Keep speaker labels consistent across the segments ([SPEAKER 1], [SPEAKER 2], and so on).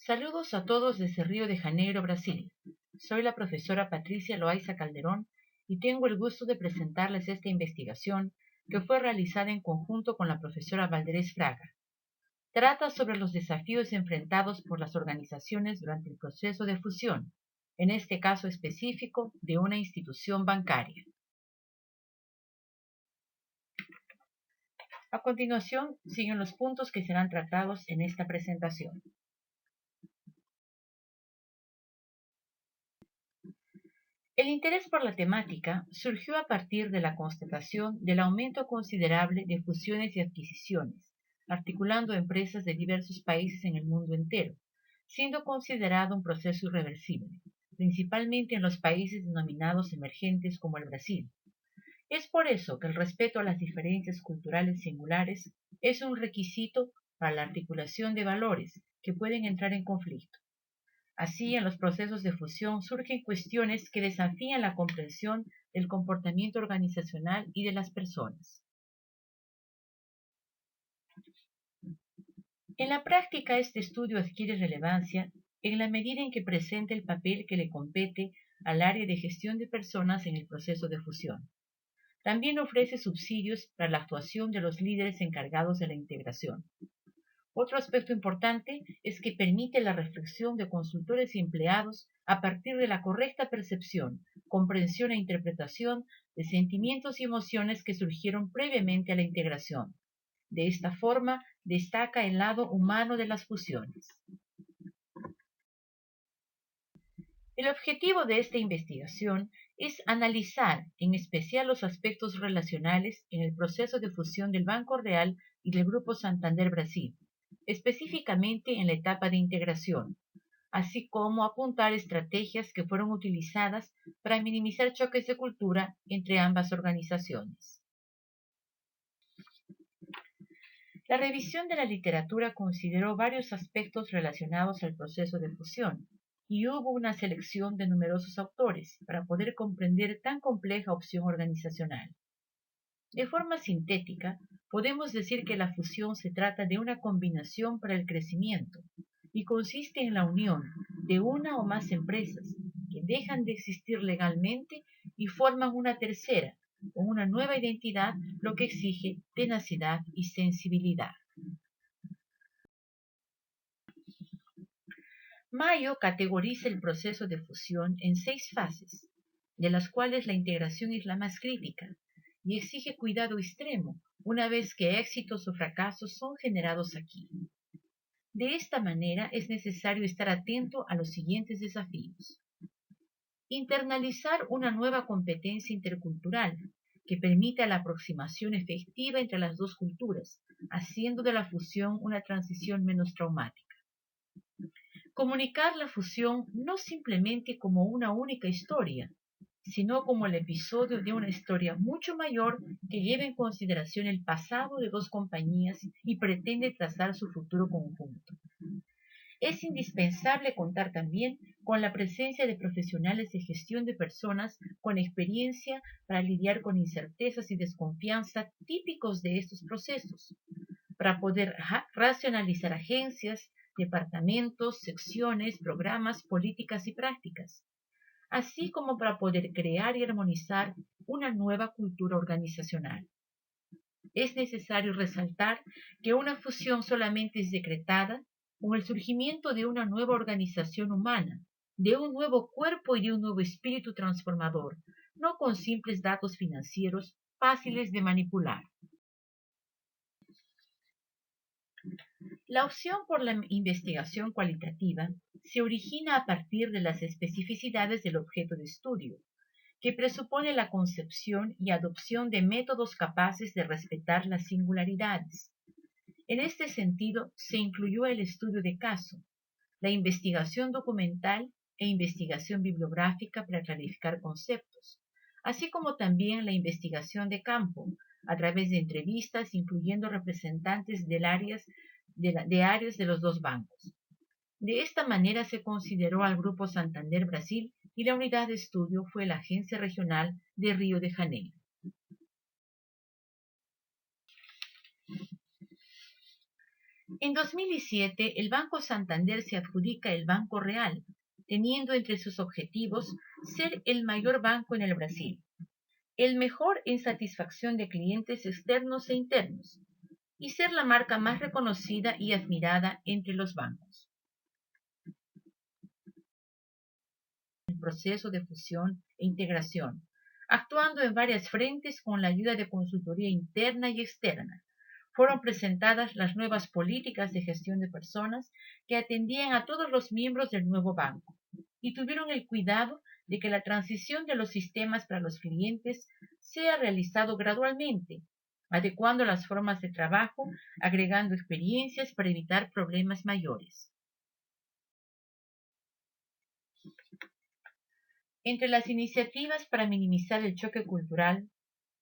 [SPEAKER 1] Saludos a todos desde Río de Janeiro, Brasil. Soy la profesora Patricia Loaiza Calderón y tengo el gusto de presentarles esta investigación que fue realizada en conjunto con la profesora Valdés Fraga. Trata sobre los desafíos enfrentados por las organizaciones durante el proceso de fusión, en este caso específico de una institución bancaria. A continuación, siguen los puntos que serán tratados en esta presentación. El interés por la temática surgió a partir de la constatación del aumento considerable de fusiones y adquisiciones, articulando empresas de diversos países en el mundo entero, siendo considerado un proceso irreversible, principalmente en los países denominados emergentes como el Brasil. Es por eso que el respeto a las diferencias culturales singulares es un requisito para la articulación de valores que pueden entrar en conflicto. Así, en los procesos de fusión surgen cuestiones que desafían la comprensión del comportamiento organizacional y de las personas. En la práctica, este estudio adquiere relevancia en la medida en que presenta el papel que le compete al área de gestión de personas en el proceso de fusión. También ofrece subsidios para la actuación de los líderes encargados de la integración. Otro aspecto importante es que permite la reflexión de consultores y empleados a partir de la correcta percepción, comprensión e interpretación de sentimientos y emociones que surgieron previamente a la integración. De esta forma, destaca el lado humano de las fusiones. El objetivo de esta investigación es analizar en especial los aspectos relacionales en el proceso de fusión del Banco Real y del Grupo Santander Brasil, específicamente en la etapa de integración, así como apuntar estrategias que fueron utilizadas para minimizar choques de cultura entre ambas organizaciones. La revisión de la literatura consideró varios aspectos relacionados al proceso de fusión, y hubo una selección de numerosos autores para poder comprender tan compleja opción organizacional. De forma sintética, podemos decir que la fusión se trata de una combinación para el crecimiento y consiste en la unión de una o más empresas que dejan de existir legalmente y forman una tercera, con una nueva identidad, lo que exige tenacidad y sensibilidad. Mayo categoriza el proceso de fusión en 6 fases, de las cuales la integración es la más crítica, y exige cuidado extremo, una vez que éxitos o fracasos son generados aquí. De esta manera es necesario estar atento a los siguientes desafíos. Internalizar una nueva competencia intercultural que permita la aproximación efectiva entre las dos culturas, haciendo de la fusión una transición menos traumática. Comunicar la fusión no simplemente como una única historia, sino como el episodio de una historia mucho mayor que lleva en consideración el pasado de dos compañías y pretende trazar su futuro conjunto. Es indispensable contar también con la presencia de profesionales de gestión de personas con experiencia para lidiar con incertezas y desconfianza típicos de estos procesos, para poder racionalizar agencias, departamentos, secciones, programas, políticas y prácticas, así como para poder crear y armonizar una nueva cultura organizacional. Es necesario resaltar que una fusión solamente es decretada con el surgimiento de una nueva organización humana, de un nuevo cuerpo y de un nuevo espíritu transformador, no con simples datos financieros fáciles de manipular. La opción por la investigación cualitativa se origina a partir de las especificidades del objeto de estudio, que presupone la concepción y adopción de métodos capaces de respetar las singularidades. En este sentido, se incluyó el estudio de caso, la investigación documental e investigación bibliográfica para clarificar conceptos, así como también la investigación de campo, a través de entrevistas incluyendo representantes de áreas de los dos bancos. De esta manera se consideró al Grupo Santander Brasil y la unidad de estudio fue la Agencia Regional de Río de Janeiro. En 2007, el Banco Santander se adjudica el Banco Real, teniendo entre sus objetivos ser el mayor banco en el Brasil, el mejor en satisfacción de clientes externos e internos, y ser la marca más reconocida y admirada entre los bancos. El proceso de fusión e integración, actuando en varias frentes con la ayuda de consultoría interna y externa. Fueron presentadas las nuevas políticas de gestión de personas que atendían a todos los miembros del nuevo banco y tuvieron el cuidado de que la transición de los sistemas para los clientes sea realizado gradualmente, adecuando las formas de trabajo, agregando experiencias para evitar problemas mayores. Entre las iniciativas para minimizar el choque cultural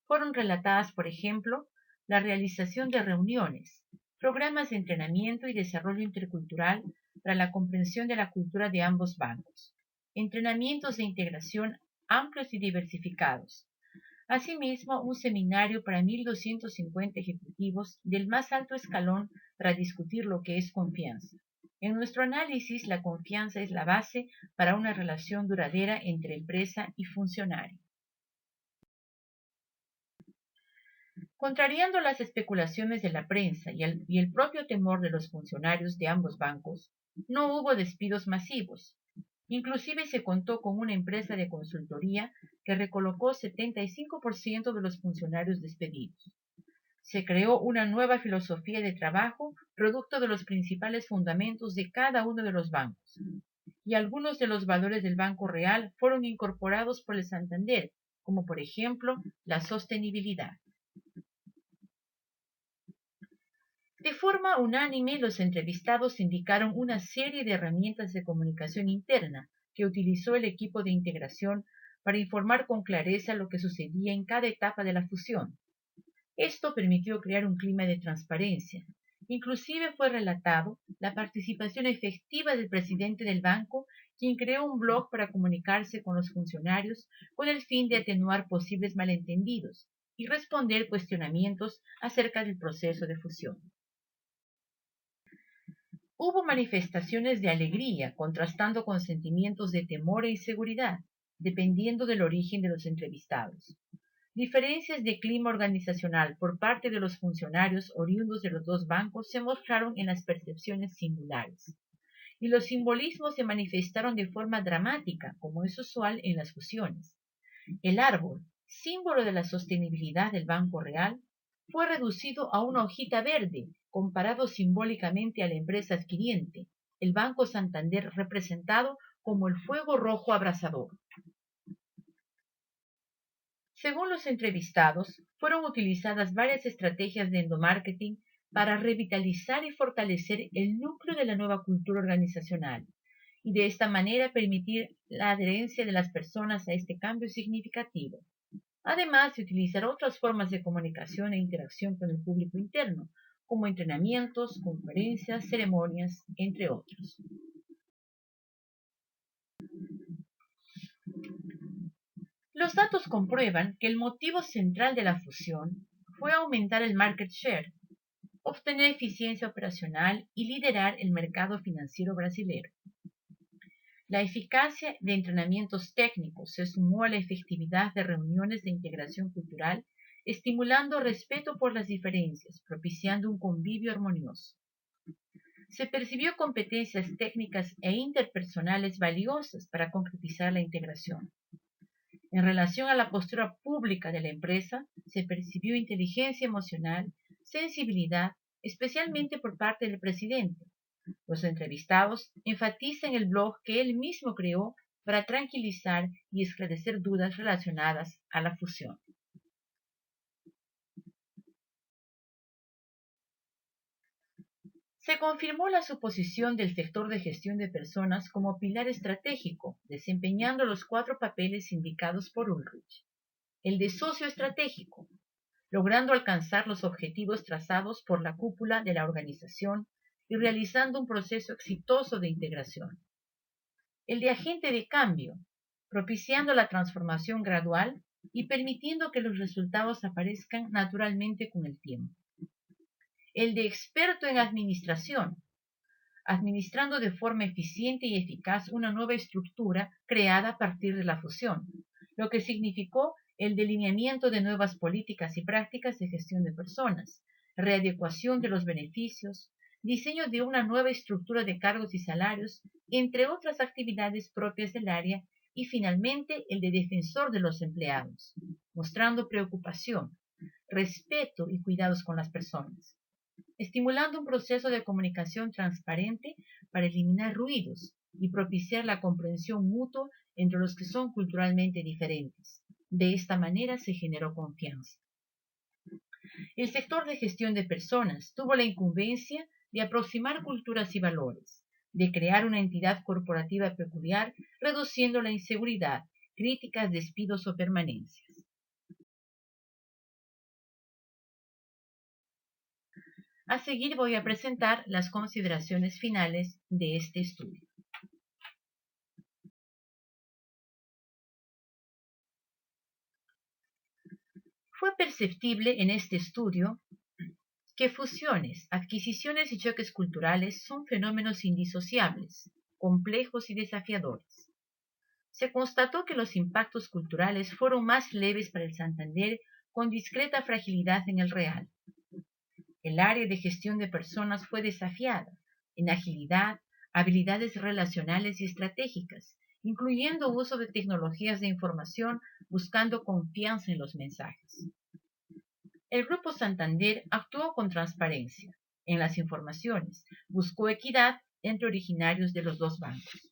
[SPEAKER 1] fueron relatadas, por ejemplo, la realización de reuniones, programas de entrenamiento y desarrollo intercultural para la comprensión de la cultura de ambos bancos, entrenamientos de integración amplios y diversificados. Asimismo, un seminario para 1.250 ejecutivos del más alto escalón para discutir lo que es confianza. En nuestro análisis, la confianza es la base para una relación duradera entre empresa y funcionario. Contrariando las especulaciones de la prensa y el propio temor de los funcionarios de ambos bancos, no hubo despidos masivos. Inclusive se contó con una empresa de consultoría que recolocó 75% de los funcionarios despedidos. Se creó una nueva filosofía de trabajo producto de los principales fundamentos de cada uno de los bancos, y algunos de los valores del Banco Real fueron incorporados por el Santander, como por ejemplo la sostenibilidad. De forma unánime, los entrevistados indicaron una serie de herramientas de comunicación interna que utilizó el equipo de integración para informar con clareza lo que sucedía en cada etapa de la fusión. Esto permitió crear un clima de transparencia. Inclusive fue relatado la participación efectiva del presidente del banco, quien creó un blog para comunicarse con los funcionarios con el fin de atenuar posibles malentendidos y responder cuestionamientos acerca del proceso de fusión. Hubo manifestaciones de alegría, contrastando con sentimientos de temor e inseguridad, dependiendo del origen de los entrevistados. Diferencias de clima organizacional por parte de los funcionarios oriundos de los dos bancos se mostraron en las percepciones singulares, y los simbolismos se manifestaron de forma dramática, como es usual en las fusiones. El árbol, símbolo de la sostenibilidad del Banco Real, fue reducido a una hojita verde, comparado simbólicamente a la empresa adquiriente, el Banco Santander representado como el fuego rojo abrasador. Según los entrevistados, fueron utilizadas varias estrategias de endomarketing para revitalizar y fortalecer el núcleo de la nueva cultura organizacional y de esta manera permitir la adherencia de las personas a este cambio significativo, además de utilizar otras formas de comunicación e interacción con el público interno, como entrenamientos, conferencias, ceremonias, entre otros. Los datos comprueban que el motivo central de la fusión fue aumentar el market share, obtener eficiencia operacional y liderar el mercado financiero brasileño. La eficacia de entrenamientos técnicos se sumó a la efectividad de reuniones de integración cultural, estimulando respeto por las diferencias, propiciando un convivio armonioso. Se percibió competencias técnicas e interpersonales valiosas para concretizar la integración. En relación a la postura pública de la empresa, se percibió inteligencia emocional, sensibilidad, especialmente por parte del presidente. Los entrevistados enfatizan el blog que él mismo creó para tranquilizar y esclarecer dudas relacionadas a la fusión. Se confirmó la suposición del sector de gestión de personas como pilar estratégico, desempeñando los 4 papeles indicados por Ulrich. El de socio estratégico, logrando alcanzar los objetivos trazados por la cúpula de la organización y realizando un proceso exitoso de integración. El de agente de cambio, propiciando la transformación gradual y permitiendo que los resultados aparezcan naturalmente con el tiempo. el de experto en administración, administrando de forma eficiente y eficaz una nueva estructura creada a partir de la fusión, lo que significó el delineamiento de nuevas políticas y prácticas de gestión de personas, readecuación de los beneficios, diseño de una nueva estructura de cargos y salarios, entre otras actividades propias del área, y finalmente el de defensor de los empleados, mostrando preocupación, respeto y cuidados con las personas, estimulando un proceso de comunicación transparente para eliminar ruidos y propiciar la comprensión mutua entre los que son culturalmente diferentes. De esta manera se generó confianza. El sector de gestión de personas tuvo la incumbencia de aproximar culturas y valores, de crear una entidad corporativa peculiar, reduciendo la inseguridad, críticas, despidos o permanencias. A seguir voy a presentar las consideraciones finales de este estudio. Fue perceptible en este estudio que fusiones, adquisiciones y choques culturales son fenómenos indisociables, complejos y desafiadores. Se constató que los impactos culturales fueron más leves para el Santander, con discreta fragilidad en el real. El área de gestión de personas fue desafiada en agilidad, habilidades relacionales y estratégicas, incluyendo uso de tecnologías de información, buscando confianza en los mensajes. El Grupo Santander actuó con transparencia en las informaciones, buscó equidad entre originarios de los dos bancos.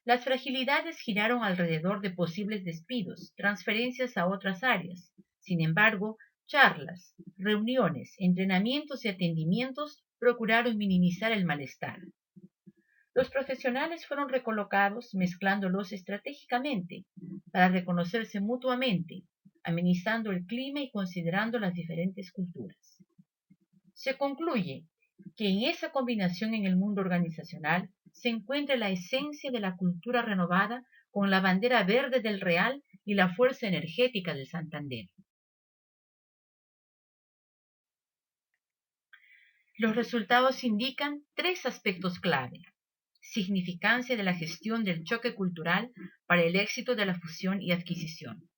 [SPEAKER 1] Las fragilidades giraron alrededor de posibles despidos, transferencias a otras áreas. Sin embargo, charlas, reuniones, entrenamientos y atendimientos procuraron minimizar el malestar. Los profesionales fueron recolocados mezclándolos estratégicamente para reconocerse mutuamente, amenizando el clima y considerando las diferentes culturas. Se concluye que en esa combinación en el mundo organizacional se encuentra la esencia de la cultura renovada con la bandera verde del Real y la fuerza energética del Santander. Los resultados indican tres aspectos clave: significancia de la gestión del choque cultural para el éxito de la fusión y adquisición,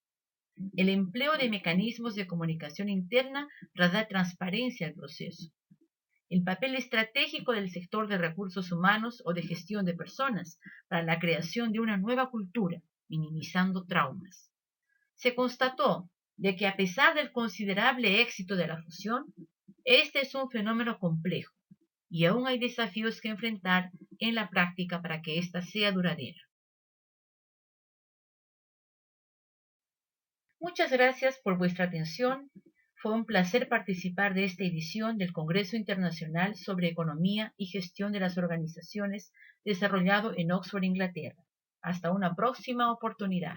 [SPEAKER 1] el empleo de mecanismos de comunicación interna para dar transparencia al proceso, el papel estratégico del sector de recursos humanos o de gestión de personas para la creación de una nueva cultura, minimizando traumas. Se constató de que a pesar del considerable éxito de la fusión, este es un fenómeno complejo y aún hay desafíos que enfrentar en la práctica para que ésta sea duradera. Muchas gracias por vuestra atención. Fue un placer participar de esta edición del Congreso Internacional sobre Economía y Gestión de las Organizaciones, desarrollado en Oxford, Inglaterra. Hasta una próxima oportunidad.